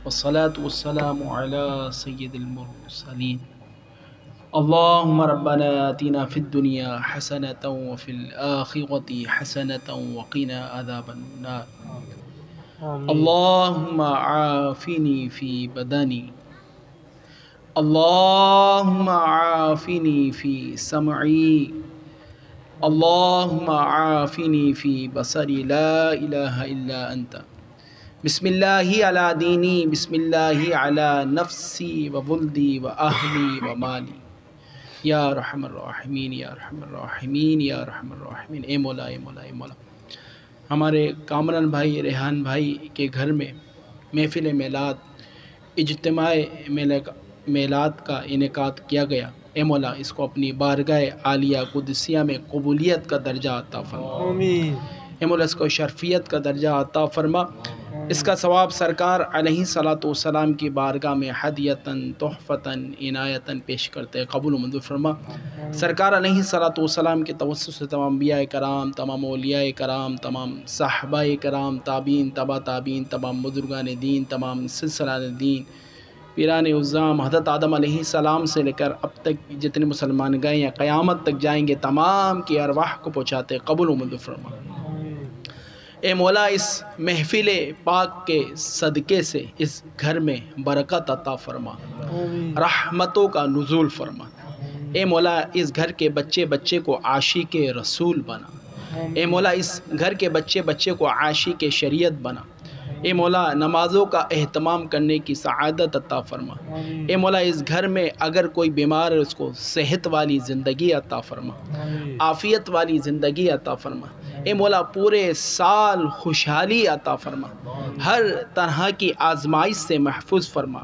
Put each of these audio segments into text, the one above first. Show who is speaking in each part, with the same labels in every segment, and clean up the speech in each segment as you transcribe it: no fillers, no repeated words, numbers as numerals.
Speaker 1: والصلاة والسلام على سيد المرسلين. اللهم ربنا آتنا في الدنيا حسنة وفي الآخرة حسنة وقنا عذاب النار. اللهم عافني في بدني، اللهم عافني في سمعي، اللهم عافني في بصري، لا إله إلا أنت. بسم اللہ علی دینی، بسم اللہ علی نفسی وولدی واہلی ومالی، یا رحم الراحمین یا رحم الراحمین یا رحم الراحمین۔ اے مولا اے مولا اے مولا، ہمارے کامران بھائی ریحان بھائی کے گھر میں محفل میلاد، اجتماع میلاد کا انعقاد کیا گیا۔ اے مولا اس کو اپنی بارگاہ عالیہ قدسیہ میں قبولیت کا درجہ عطا فرما۔ اے مولا اس کو شرفیت کا درجہ عطا فرما۔ اس کا ثواب سرکار علیہ السلام کی بارگاہ میں ہدیتاً تحفتاً عنایتاً پیش کرتے قبول و منظور فرما۔ سرکار علیہ السلام کے توسط سے تمام انبیاء کرام، تمام اولیاء کرام، تمام صحابہ کرام، تابعین، تبع تابعین، تمام بزرگان دین، تمام سلسلہ دین، پیران عظام، حضرت آدم علیہ السلام سے لے کر اب تک جتنے مسلمان گئے یا قیامت تک جائیں گے تمام کی ارواح کو پہنچاتے قبول و منظور فرما۔ اے مولا اس محفل پاک کے صدقے سے اس گھر میں برکت عطا فرما، رحمتوں کا نزول فرما۔ اے مولا اس گھر کے بچے کو عاشق رسول بنا۔ اے مولا اس گھر کے بچے کو عاشق شریعت بنا۔ اے مولا نمازوں کا اہتمام کرنے کی سعادت عطا فرما۔ اے مولا اس گھر میں اگر کوئی بیمار ہے اس کو صحت والی زندگی عطا فرما، عافیت والی زندگی عطا فرما۔ اے مولا پورے سال خوشحالی عطا فرما، ہر طرح کی آزمائش سے محفوظ فرما،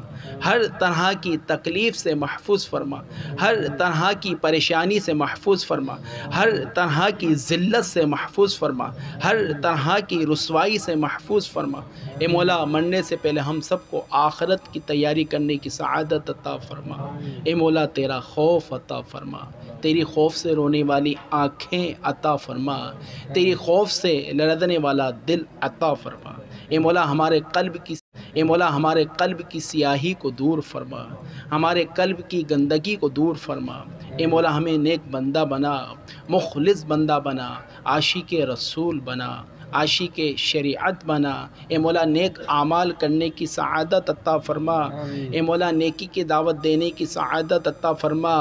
Speaker 1: ہر طرح کی تکلیف سے محفوظ فرما، ہر طرح کی پریشانی سے محفوظ فرما، ہر طرح کی ذلت سے محفوظ فرما، ہر طرح کی رسوائی سے محفوظ فرما۔ اے مولا مرنے سے پہلے ہم سب کو آخرت کی تیاری کرنے کی سعادت عطا فرما۔ اے مولا تیرا خوف عطا فرما، تیری خوف سے رونے والی آنکھیں عطا فرما، تیری خوف سے لرزنے والا دل عطا فرما۔ اے مولا ہمارے قلب کی سیاہی کو دور فرما، ہمارے قلب کی گندگی کو دور فرما۔ اے مولا ہمیں نیک بندہ بنا، مخلص بندہ بنا، عاشق رسول بنا، عاشق شریعت بنا۔ اے مولا نیک اعمال کرنے کی سعادت عطا فرما۔ اے مولا نیکی کی دعوت دینے کی سعادت عطا فرما،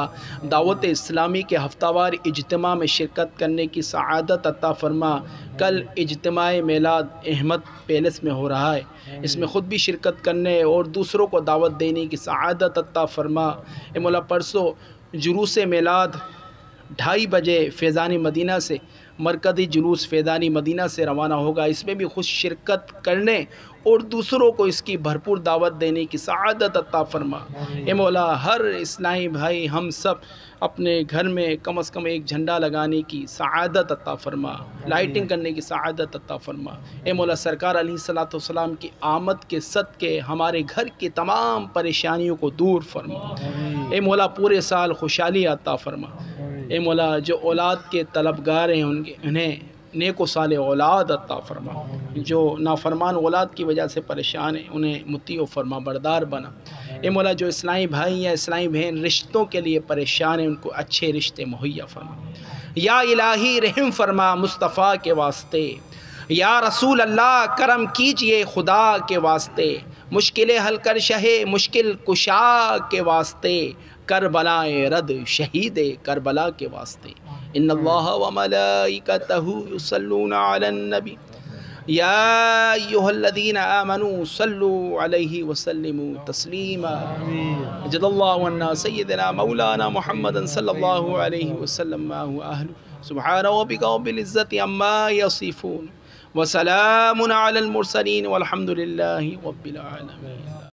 Speaker 1: دعوت اسلامی کے ہفتہ وار اجتماع میں شرکت کرنے کی سعادت عطا فرما۔ کل اجتماع میلاد احمد پیلس میں ہو رہا ہے، اس میں خود بھی شرکت کرنے اور دوسروں کو دعوت دینے کی سعادت عطا فرما۔ اے مولا پرسوں جلوس میلاد 2:30 بجے فیضان مدینہ سے مرکزی جلوس فیضانی مدینہ سے روانہ ہوگا، اس میں بھی خود شرکت کرنے اور دوسروں کو اس کی بھرپور دعوت دینے کی سعادت عطا فرما۔ اے مولا ہر اسلامی بھائی ہم سب اپنے گھر میں کم از کم ایک جھنڈا لگانے کی سعادت عطا فرما، لائٹنگ کرنے کی سعادت عطا فرما۔ اے مولا سرکار علیہ السلام کی آمد کے صدقے ہمارے گھر کی تمام پریشانیوں کو دور فرما۔ اے مولا پورے سال خوشحالی عطا فرما۔ اے مولا جو اولاد کے طلبگار ہیں انہیں نیک و صالح اولاد عطا فرما، جو نافرمان اولاد کی وجہ سے پریشان ہیں انہیں مطیع و فرما بردار بنا۔ اے مولا جو اسلامی بھائی یا اسلامی بہن رشتوں کے لیے پریشان ہیں ان کو اچھے رشتے مہیا فرما۔ یا الہی رحم فرما مصطفیٰ کے واسطے، یا رسول اللہ کرم کیجئے خدا کے واسطے، مشکلیں حل کر شہ مشکل کشا کے واسطے، کربلا رد شہید کربلا کے واسطے۔ ان اللہ و ملائکتہ یصلون علی النبی یا ایھا الذین آمنوا صلوا علیہ وسلموا تسلیما۔ جزا اللہ عنا سیدنا مولانا محمد صلی اللہ علیہ وسلم اہل سبحان ربک رب العزۃ عما یصفون وسلام علی المرسلین والحمد للہ رب العالمین۔